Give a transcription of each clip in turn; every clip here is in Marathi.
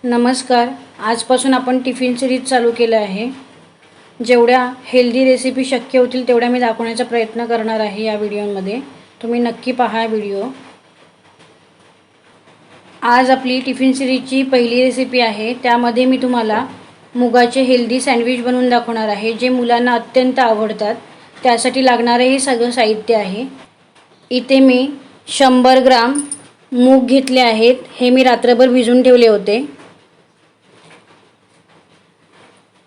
नमस्कार. आजपासून आपण टिफिन सिरीज चालू केलं आहे. जेवढ्या हेल्दी रेसिपी शक्य होतील तेवढ्या मी दाखवण्याचा प्रयत्न करणार आहे या व्हिडिओमध्ये. तुम्ही नक्की पहा व्हिडिओ. आज आपली टिफिन सिरीजची पहिली रेसिपी आहे. त्यामध्ये मी तुम्हाला मुगाचे हेल्दी सँडविच बनवून दाखवणार आहे, जे मुलांना अत्यंत आवडतात. त्यासाठी लागणारे हे सगळं साहित्य आहे. इथे मी 100 ग्राम मूग घेतले आहेत. हे मी रात्रभर भिजवून ठेवले होते.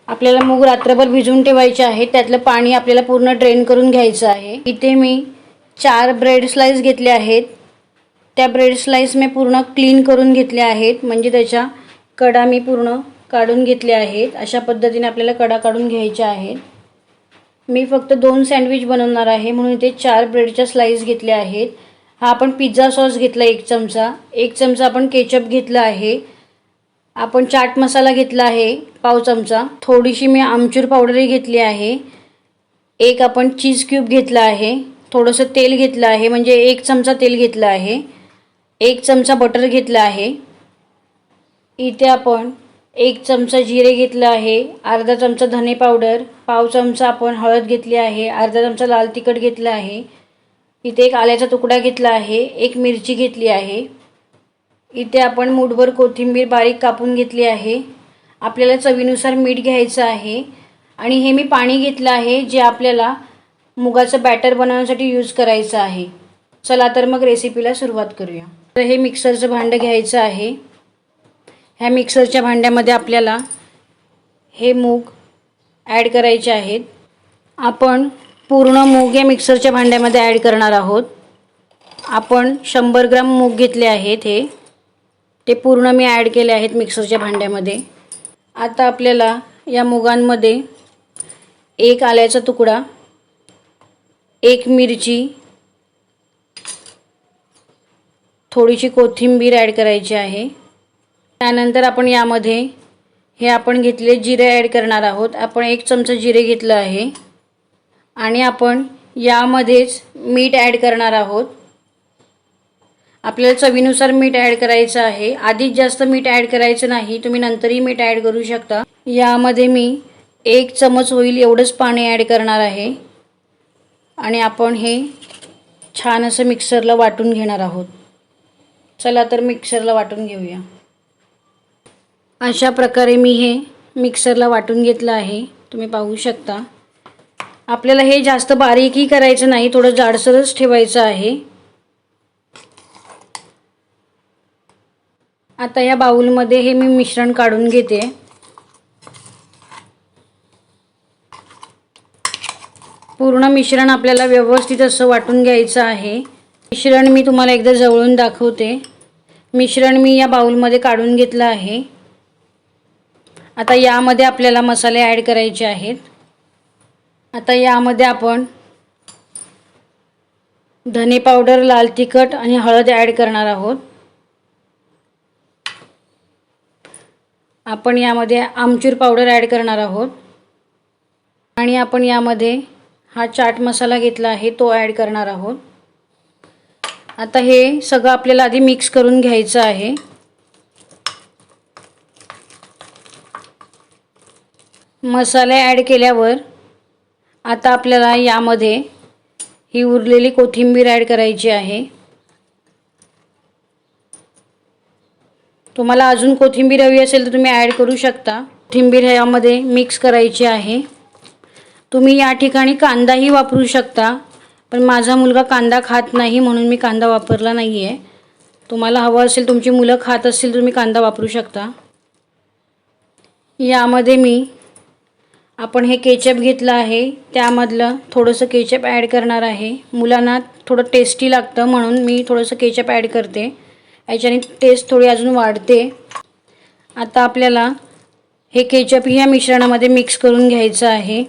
आपल्याला मूग रात्रभर भिजवून ठेवायचे आहे. त्यातलं पाणी आपल्याला पूर्ण ड्रेन करून घ्यायचं आहे. इथे मी 4 ब्रेड स्लाइस घेतले आहेत. त्या ब्रेड स्लाइस मी पूर्ण क्लीन करून घेतले आहेत, म्हणजे त्याच्या कडा मी पूर्ण काढून घेतले आहेत. अशा पद्धतीने आपल्याला कडा काढून घ्यायच्या आहेत. मी फक्त 2 सँडविच बनवणार आहे, म्हणून इथे 4 ब्रेडच्या स्लाइस घेतल्या आहेत. हा आपण पिझ्झा सॉस घेतला 1 चमचा. 1 चमचा आपण केचप घेतला आहे. आपण चाट मसाला घेतला आहे पाव चमचा. थोडीशी मी आमचूर पावडरही घेतली आहे. एक आपण चीज क्यूब घेतला आहे. थोडंसं तेल घेतलं आहे, म्हणजे 1 चमचा तेल घेतलं आहे. 1 चमचा बटर घेतला आहे. इथे आपण 1 चमचा जिरे घेतलं आहे. अर्धा चमचा धने पावडर, पाव चमचा आपण हळद घेतली आहे. अर्धा चमचा लाल तिखट घेतलं आहे. इथे 1 आल्याचा तुकडा घेतला आहे. 1 मिरची घेतली आहे. इथे आपण मूठभर कोथिंबीर बारीक कापून घेतली आहे. आपल्याला चवीनुसार मीठ घ्यायचं आहे. आणि हे मी पाणी घेतलं आहे, जे आपल्याला मुगाचं बॅटर बनवण्यासाठी यूज करायचं आहे. चला तर मग रेसिपीला सुरुवात करूया. तर हे मिक्सरचं भांडं घ्यायचं आहे. ह्या मिक्सरच्या भांड्यामध्ये आपल्याला हे मूग ॲड करायचे आहेत. आपण पूर्ण मूग या मिक्सरच्या भांड्यामध्ये ॲड करणार आहोत. आपण 100 ग्राम मूग घेतले आहेत. ते पूर्ण मी ॲड केले आहेत मिक्सरच्या भांड्यामध्ये. आता आपल्याला या मुगांमध्ये 1 आल्याचा तुकडा, 1 मिरची, थोडीशी कोथिंबीर ॲड करायची आहे. त्यानंतर आपण यामध्ये हे आपण घेतले जिरे ॲड करणार आहोत. आपण 1 चमचा जिरे घेतलं आहे. आणि आपण यामध्येच मीठ ॲड करणार आहोत. आपल्याला चवीनुसार मीठ ॲड करायचं आहे. आधीच जास्त मीठ ॲड करायचं नाही, तुम्ही नंतरही मीठ ॲड करू शकता. यामध्ये मी 1 चमच होईल एवढंच पाणी ॲड करणार आहे. आणि आपण हे छान असं मिक्सरला वाटून घेणार आहोत. चला तर मिक्सरला वाटून घेऊया. अशा प्रकारे मी हे मिक्सरला वाटून घेतलं आहे. तुम्ही पाहू शकता. आपल्याला हे जास्त बारीकही करायचं नाही, थोडं जाडसरच ठेवायचं आहे. आता या बाउलमध्ये हे मी मिश्रण काढून घेते. पूर्ण मिश्रण आपल्याला व्यवस्थित असं वाटून घ्यायचं आहे. मिश्रण मी तुम्हाला एकदा जवळून दाखवते. मिश्रण मी या बाउलमध्ये काढून घेतलं आहे. आता यामध्ये आपल्याला मसाले ॲड करायचे आहेत. आता यामध्ये आपण धने पावडर, लाल तिखट आणि हळद ॲड करणार आहोत. आपण यामध्ये आमचूर पावडर ॲड करणार आहोत. आणि आपण यामध्ये हा चाट मसाला घेतला आहे तो ॲड करणार आहोत. आता हे सगळं आपल्याला आधी मिक्स करून घ्यायचं आहे. मसाले ॲड केल्यावर आता आपल्याला यामध्ये ही उरलेली कोथिंबीर ॲड करायची आहे. तुम्हाला अजून कोथिंबीर हवी असेल तर तुम्ही ॲड करू शकता. कोथिंबीर यामध्ये मिक्स करायची आहे. तुम्ही या ठिकाणी कांदाही वापरू शकता, पण माझा मुलगा कांदा खात नाही म्हणून मी कांदा वापरला नाही आहे. तुम्हाला हवं असेल, तुमची मुलं खात असतील तुम्ही कांदा वापरू शकता. यामध्ये आपण हे केचप घेतलं आहे, त्यामधलं थोडंसं केचप ॲड करणार आहे. मुलांना थोडं टेस्टी लागतं म्हणून मी थोडंसं केचप ॲड करते. याच्याने टेस्ट थोडी अजून वाढते. आता आपल्याला हे केचप ह्या मिश्रणामध्ये मिक्स करून घ्यायचं आहे.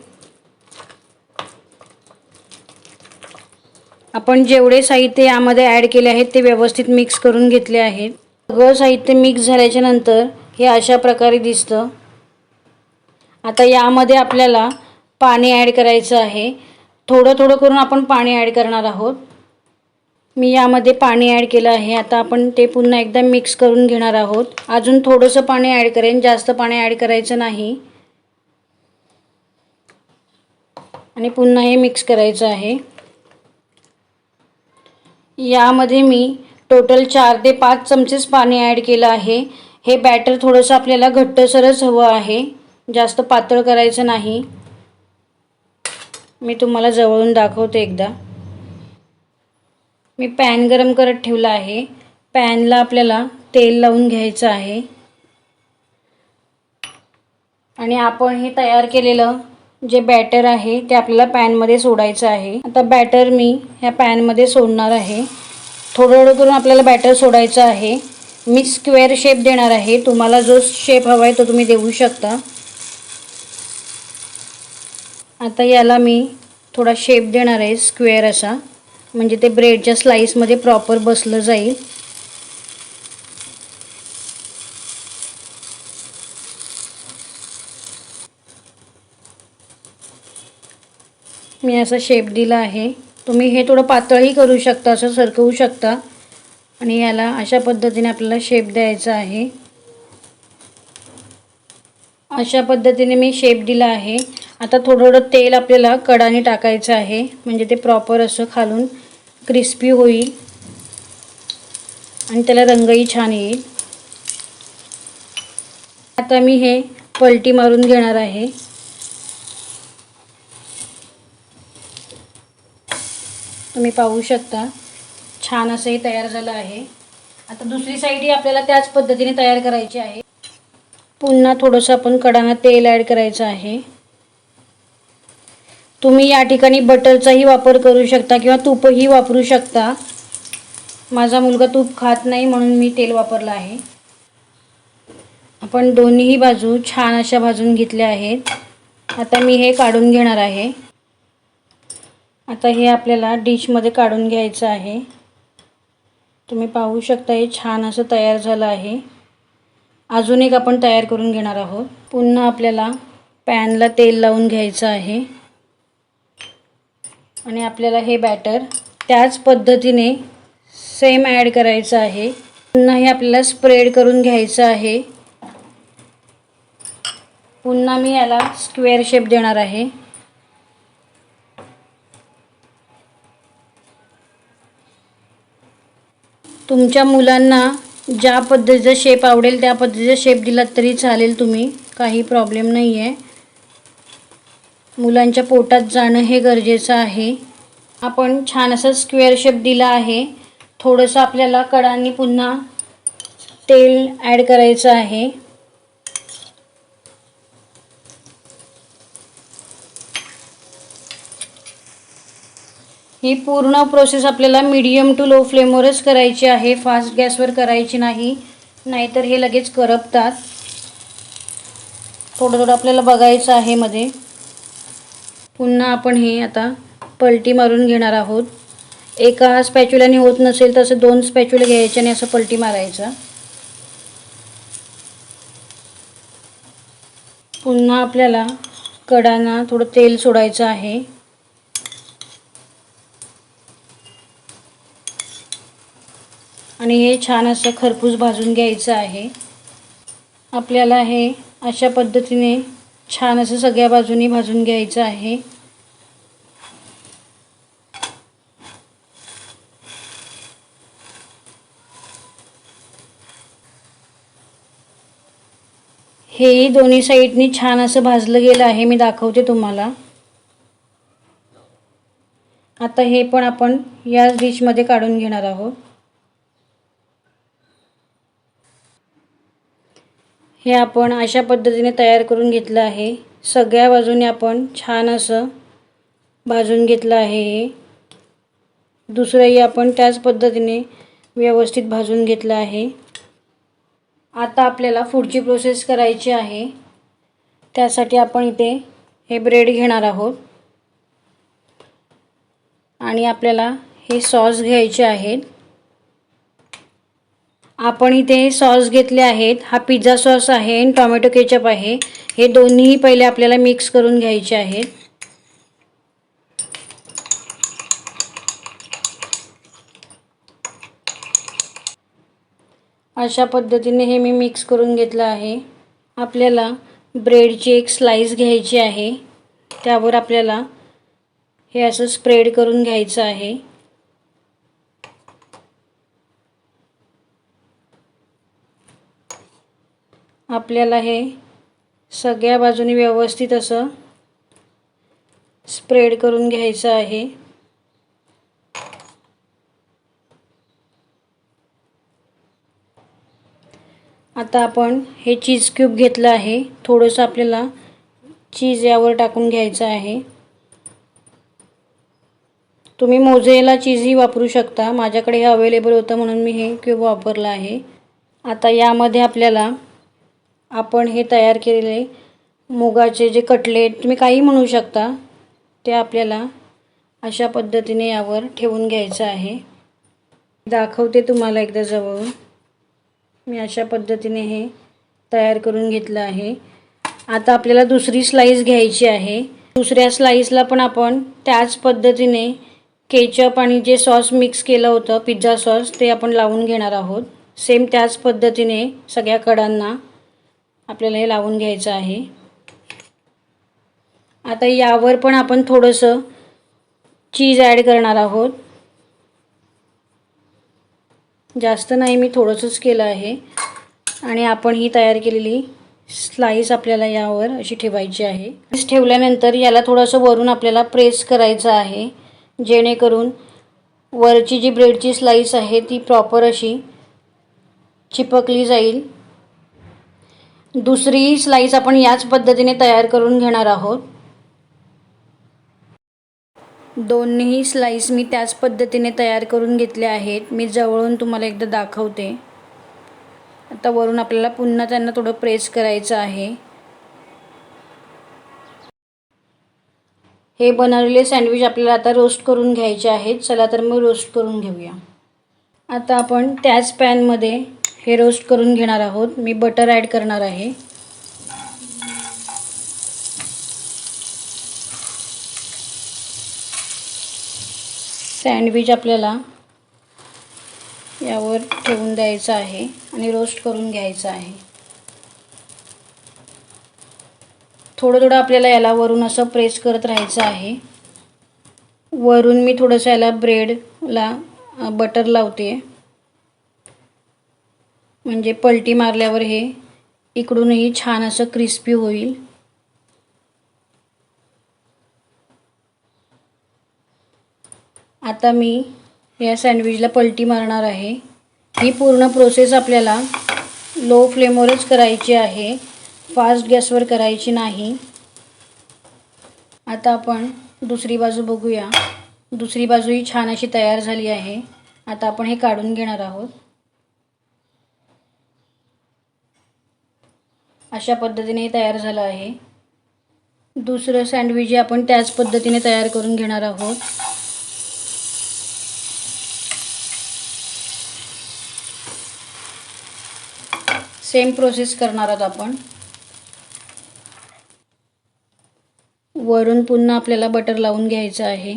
आपण जेवढे साहित्य यामध्ये ॲड केले आहेत ते व्यवस्थित मिक्स करून घेतले आहेत. सगळं साहित्य मिक्स झाल्याच्या नंतर हे अशा प्रकारे दिसतं. आता यामध्ये आपल्याला पाणी ॲड करायचं आहे. थोडं थोडं करून आपण पाणी ॲड करणार आहोत. मी यामध्ये पाणी ॲड केलं आहे. आता आपण ते पुन्हा एकदा मिक्स करून घेणार आहोत. अजून थोडंसं पाणी ॲड करेन, जास्त पाणी ॲड करायचं नाही. आणि पुन्हा हे मिक्स करायचं आहे. यामध्ये मी टोटल 4 ते 5 चमचेच पाणी ॲड केलं आहे. हे बॅटर थोडंसं आपल्याला घट्टसरच हवं आहे, जास्त पातळ करायचं नाही. मी तुम्हाला जवळून दाखवते एकदा. मी पॅन गरम करत ठेवला आहे. पॅनला आपल्याला तेल लावून घ्यायचं आहे आणि आपण हे तयार केलेलं जे बॅटर आहे ते आपल्याला पॅनमध्ये सोडायचं आहे. आता बॅटर मी ह्या पॅनमध्ये सोडणार आहे. थोडं थोडं करून आपल्याला बॅटर सोडायचं आहे. मी स्क्वेअर शेप देणार आहे. तुम्हाला जो शेप हवा आहे तो तुम्ही देऊ शकता. आता याला मी थोडा शेप देणार आहे स्क्वेअर असा, म्हणजे ते ब्रेडच्या स्लाइसमध्ये प्रॉपर बसलं जाईल. मी असा शेप दिला आहे. तुम्ही हे थोडं पातळही करू शकता, असं सरकवू शकता आणि याला अशा पद्धतीने आपल्याला शेप द्यायचा आहे. अशा पद्धतीने मी शेप दिला आहे. आता थोडं थोडं तेल आपल्याला कडाने टाकायचं आहे, म्हणजे ते प्रॉपर असं खालून क्रिस्पी होईल आणि त्याला रंगही छान येईल. आता मी हे पलटी मारून घेणार आहे. तुम्ही पाहू शकता छान असं हे तयार झालं आहे. आता दुसरी साईडही आपल्याला त्याच पद्धतीने तयार करायची आहे. पुन्हा थोडंसं आपण कडाना तेल ॲड करायचं आहे. तुम्ही या ठिकाणी बटरचाही वापर करू शकता किंवा तूपही वापरू शकता. माझा मुलगा तूप खात नाही म्हणून मी तेल वापरलं आहे. आपण दोन्हीही बाजू छान अशा भाजून घेतल्या आहेत. आता मी हे काढून घेणार आहे. आता हे आपल्याला डिशमध्ये काढून घ्यायचं आहे. तुम्ही पाहू शकता हे छान असं तयार झालं आहे. अजून एक आपण तयार करून घेणार आहोत. पुन्हा आपल्याला पॅनला तेल लावून घ्यायचं आहे आणि आपल्याला हे बॅटर त्याच पद्धतीने सेम ॲड करायचं आहे. पुन्हा हे आपल्याला स्प्रेड करून घ्यायचं आहे. पुन्हा मी याला स्क्वेअर शेप देणार आहे. तुमच्या मुलांना ज्या पद्धतीचा शेप आवडेल त्या पद्धतीचा शेप दिलात तरी चालेल, तुम्ही काही प्रॉब्लेम नाही आहे. मुलांच्या पोटात जाणं हे गरजेचं आहे. आपण छान असा स्क्वेअर शेप दिला आहे. थोडंसं आपल्याला कडांनी पुन्हा तेल ॲड करायचं आहे. ही पूर्ण प्रोसेस आपल्याला मीडियम टू लो फ्लेमवरच करायची आहे, फास्ट गॅसवर करायची नाही, नाहीतर हे लगेच करपतात. थोडं थोडं आपल्याला बघायचं आहे मध्ये. पुन्हा आपण हे आता पलटी मारून घेणार आहोत. एका स्पॅच्युलाने होत नसेल तर असं 2 स्पॅच्युला घ्यायचे आणि असं पलटी मारायचं. पुन्हा आपल्याला कडांना थोडं तेल सोडायचं आहे. आणि हे छान असं खरपूस भाजून घ्यायचं आहे. आपल्याला हे अशा पद्धतीने छान असं सगळ्या बाजूनी भाजून घ्यायचं आहे. हेही दोन्ही साईडनी छान असं भाजलं गेलं आहे. मी दाखवते तुम्हाला. आता हे पण आपण याच डिशमध्ये काढून घेणार आहोत. हे आपण अशा पद्धतीने तयार करून घेतलं आहे. सगळ्या बाजूने आपण छान असं भाजून घेतलं आहे. दुसरंही आपण त्याच पद्धतीने व्यवस्थित भाजून घेतलं आहे. आता आपल्याला पुढची प्रोसेस करायची आहे. त्यासाठी आपण इथे हे ब्रेड घेणार आहोत आणि आपल्याला हे सॉस घ्यायचे आहेत. आपण इथे सॉस घेतले आहेत. हा पिझ्झा सॉस आहे आणि टोमॅटो केचप आहे. हे दोन्ही पहिले आपल्याला मिक्स करून घ्यायचे आहेत. अशा पद्धतीने हे मी मिक्स करून घेतलं आहे. आपल्याला ब्रेडची एक स्लाइस घ्यायची आहे. त्यावर आपल्याला हे असं स्प्रेड करून घ्यायचं आहे. आपल्याला हे सगळ्या बाजूनी व्यवस्थित असं स्प्रेड करून घ्यायचं आहे. आता आपण हे चीज क्यूब घेतलं आहे. थोडंसं आपल्याला चीज यावर टाकून घ्यायचं आहे. तुम्ही मोझरेला चीजही वापरू शकता. माझ्याकडे हे अवेलेबल होतं म्हणून मी हे क्यूब वापरलं आहे. आता यामध्ये आपल्याला आपण हे तयार केलेले मुगाचे जे कटलेट तुम्ही काही म्हणू शकता ते आपल्याला अशा पद्धतीने यावर ठेवून घ्यायचं आहे. दाखवते तुम्हाला एकदा जवळून. मी अशा पद्धतीने हे तयार करून घेतलं आहे. आता आपल्याला दुसरी स्लाइस घ्यायची आहे. दुसऱ्या स्लाइसला पण आपण त्याच पद्धतीने केचप आणि जे सॉस मिक्स केलं होतं पिझ्झा सॉस ते आपण लावून घेणार आहोत. सेम त्याच पद्धतीने सगळ्या कडांना आपल्याला हे लावून घ्यायचं आहे. आता यावर पण आपण थोडंसं चीज ॲड करणार आहोत. जास्त नाही, मी थोडंसंच केलं आहे. आणि आपण ही तयार केलेली स्लाइस आपल्याला यावर अशी ठेवायची आहे. ठेवल्यानंतर याला थोडंसं वरून आपल्याला प्रेस करायचं आहे, जेणेकरून वरची जी ब्रेडची स्लाइस आहे ती प्रॉपर अशी चिपकली जाईल. दुसरी स्लाइस आपण याच पद्धतीने तयार करून घेणार आहोत. दोन्ही स्लाइस मी त्याच पद्धतीने तयार करून घेतल्या आहेत. मी जवळून तुम्हाला एकदा दाखवते. आता वरून आपल्याला पुन्हा त्यांना थोडं प्रेस करायचं आहे. हे बनवलेले सँडविच आपल्याला आता रोस्ट करून घ्यायचे आहेत. चला तर मग रोस्ट करून घेऊया. आता आपण त्याच पॅनमध्ये हे रोस्ट करून घेणार आहोत. मी बटर ॲड करणार आहे. सँडविच आपल्याला यावर ठेवून द्यायचं आहे आणि रोस्ट करून घ्यायचं आहे. थोडं थोडं आपल्याला याला वरून असं प्रेस करत राहायचं आहे. वरून मी थोडंसं याला ब्रेडला बटर लावते, म्हणजे पलटी मारल्यावर हे इकडूनही छान असं क्रिस्पी होईल. आता मी या सँडविचला पलटी मारणार आहे. ही पूर्ण प्रोसेस आपल्याला लो फ्लेमवरच करायची आहे, फास्ट गॅसवर करायची नाही. आता आपण दुसरी बाजू बघूया. दुसरी बाजूही छान अशी तयार झाली आहे. आता आपण हे काढून घेणार आहोत. अशा पद्धतीने तयार झालं आहे. दुसरं सँडविच आपण त्याच पद्धतीने तयार करून घेणार आहोत. सेम प्रोसेस करणार आहोत आपण. वरून पुन्हा आपल्याला बटर लावून घ्यायचं आहे.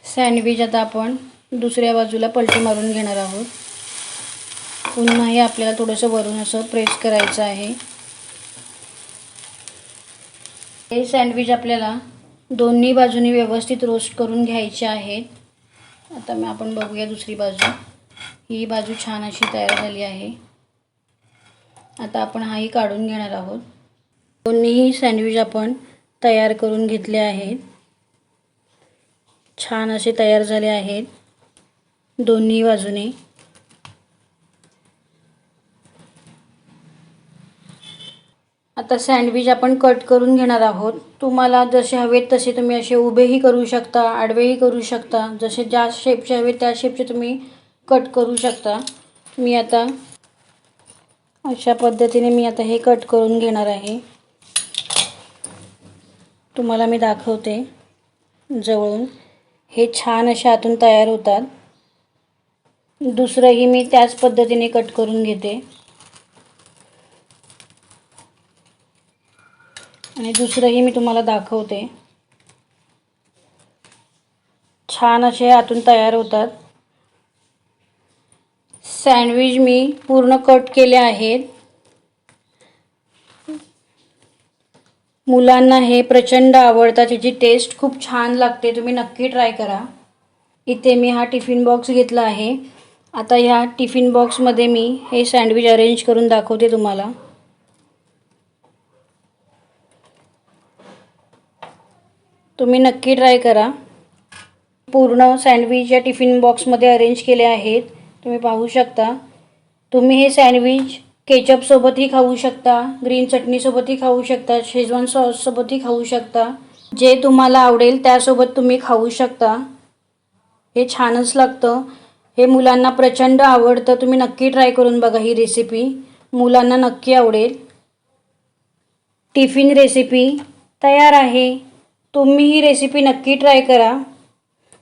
सँडविच आता आपण दुसऱ्या बाजूला पलटी मारून घेणार आहोत. पुन्हा हे आपल्याला थोडंसं वरून असं प्रेस करायचं आहे. हे सँडविच आपल्याला दोन्ही बाजूनी व्यवस्थित रोस्ट करून घ्यायचे आहेत. आता मग आपण बघूया दुसरी बाजू. ही बाजू छान अशी तयार झाली आहे. आता आपण हाही काढून घेणार आहोत. दोन्हीही सँडविच आपण तयार करून घेतले आहेत. छान असे तयार झाले आहेत दोन्ही बाजूने. आता सँडविच आपण कट करून घेणार आहोत. तुम्हाला जसे हवेत तसे तुम्ही असे उभेही करू शकता, आडवेही करू शकता. जसे ज्या शेपचे हवे त्या शेपचे तुम्ही कट करू शकता. मी आता अशा पद्धतीने हे कट करून घेणार आहे. तुम्हाला मी दाखवते जवळून. हे छान अशा आतून तयार होतात. दुसरंही मी त्याच पद्धतीने कट करून घेते. आणि दुसरंही मी तुम्हाला दाखवते. छान असे आतून तयार होतात. सँडविच मी पूर्ण कट केले आहेत. मुलांना हे प्रचंड आवडतात. याची टेस्ट खूप छान लागते. तुम्ही नक्की ट्राय करा. इथे मी हा टिफिन बॉक्स घेतला आहे. आता ह्या टिफिन बॉक्समध्ये मी हे सँडविच अरेंज करून दाखवते तुम्हाला. तुम्ही नक्की ट्राय करा. पूर्ण सँडविच या टिफिन बॉक्समध्ये अरेंज केले आहेत. तुम्ही पाहू शकता. तुम्ही हे सँडविच केचपसोबतही खाऊ शकता, ग्रीन चटणीसोबतही खाऊ शकता, शेजवान सॉससोबतही खाऊ शकता. जे तुम्हाला आवडेल त्यासोबत तुम्ही खाऊ शकता. हे छानच लागतं. हे मुलांना प्रचंड आवडतं. तुम्ही नक्की ट्राय करून बघा ही रेसिपी. मुलांना नक्की आवडेल. टिफिन रेसिपी तयार आहे. तुम्ही ही रेसिपी नक्की ट्राय करा.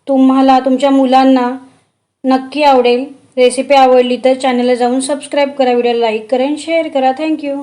तुम्हाला तुमच्या मुलांना नक्की आवडेल. रेसिपी आवडली तर चॅनलला जाऊन सबस्क्राईब करा, व्हिडिओला लाईक करा आणि शेअर करा. थँक्यू.